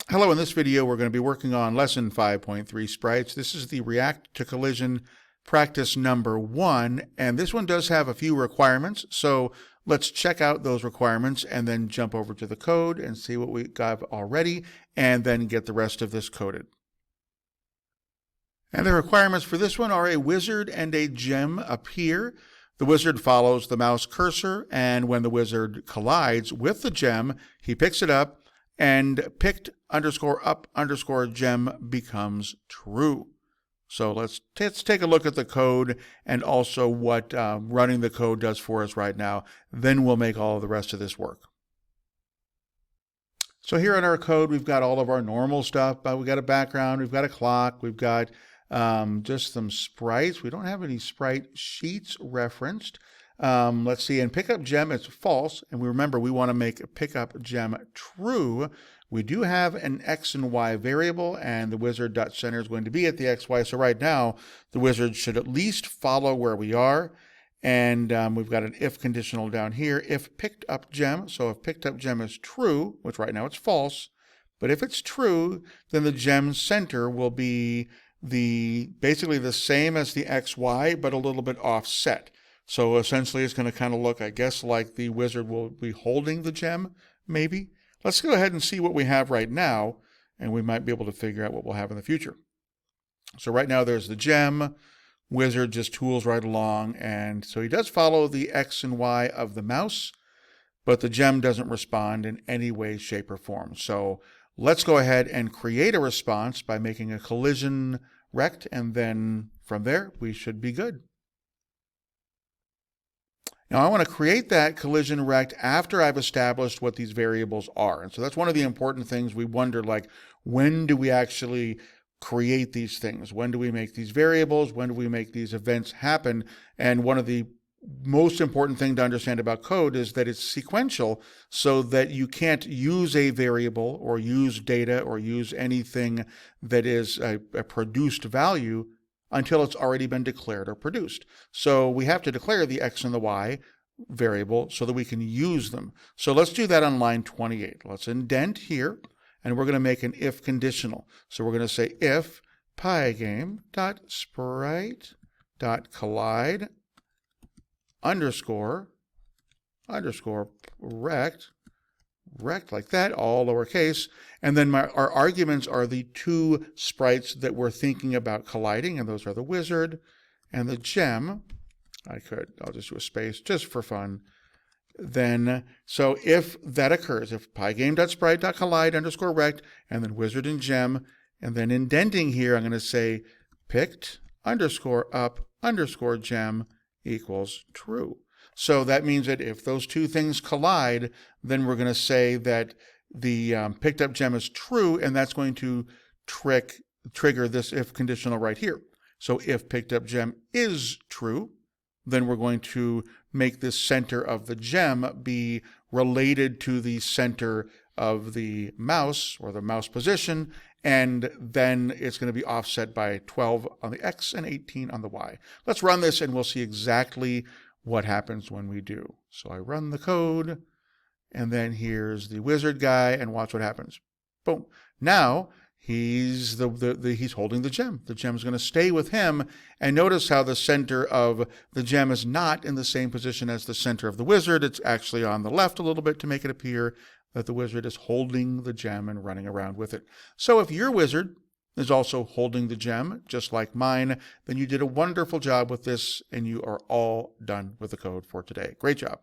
Hello, in this video we're going to be working on lesson 5.3 sprites. This is the React to Collision practice number 1, and this one does have a few requirements, so let's check out those requirements and then jump over to the code and see what we got already and then get the rest of this coded. And the requirements for this one are a wizard and a gem appear. The wizard follows the mouse cursor, and when the wizard collides with the gem, he picks it up, and picked _up_ gem becomes true. So let's take a look at the code and also what running the code does for us right now. Then we'll make all of the rest of this work. So here in our code, we've got all of our normal stuff. We've got a background, we've got a clock, we've got just some sprites. We don't have any sprite sheets referenced. Let's see, in pickup gem, it's false, and we remember we want to make pickup gem true. We do have an x and y variable, and the wizard.center is going to be at the xy. So right now, the wizard should at least follow where we are. And we've got an if conditional down here. If picked up gem, so if picked up gem is true, which right now it's false, but if it's true, then the gem center will be basically the same as the xy, but a little bit offset. So essentially it's going to kind of look, I guess, like the wizard will be holding the gem, maybe. Let's go ahead and see what we have right now, and we might be able to figure out what we'll have in the future. So right now there's the gem, wizard just tools right along, and so he does follow the x and y of the mouse, but the gem doesn't respond in any way, shape, or form. So let's go ahead and create a response by making a collision rect, and then from there we should be good. Now I want to create that collision rect after I've established what these variables are. And so that's one of the important things we wonder, like, when do we actually create these things? When do we make these variables? When do we make these events happen? And one of the most important thing to understand about code is that it's sequential, so that you can't use a variable or use data or use anything that is a produced value until it's already been declared or produced. So we have to declare the x and the y variable so that we can use them. So let's do that on line 28. Let's indent here, and we're going to make an if conditional. So we're going to say if pygame.sprite.collide underscore rect like that, all lowercase, and then our arguments are the two sprites that we're thinking about colliding, and those are the wizard and the gem. I'll just do a space just for fun. Then, so if that occurs, if pygame.sprite.collide underscore rect, and then wizard and gem, and then indenting here, I'm going to say picked underscore up underscore gem equals true. So that means that if those two things collide, then we're going to say that the picked up gem is true, and that's going to trigger this if conditional right here. So if picked up gem is true, then we're going to make this center of the gem be related to the center of the mouse, or the mouse position, and then it's going to be offset by 12 on the x and 18 on the y. Let's run this and we'll see exactly what happens when we do. So I run the code, and then here's the wizard guy, and watch what happens. Boom. Now he's holding the gem. The gem is going to stay with him, and notice how the center of the gem is not in the same position as the center of the wizard. It's actually on the left a little bit to make it appear that the wizard is holding the gem and running around with it. So if your wizard is also holding the gem, just like mine, then you did a wonderful job with this, and you are all done with the code for today. Great job.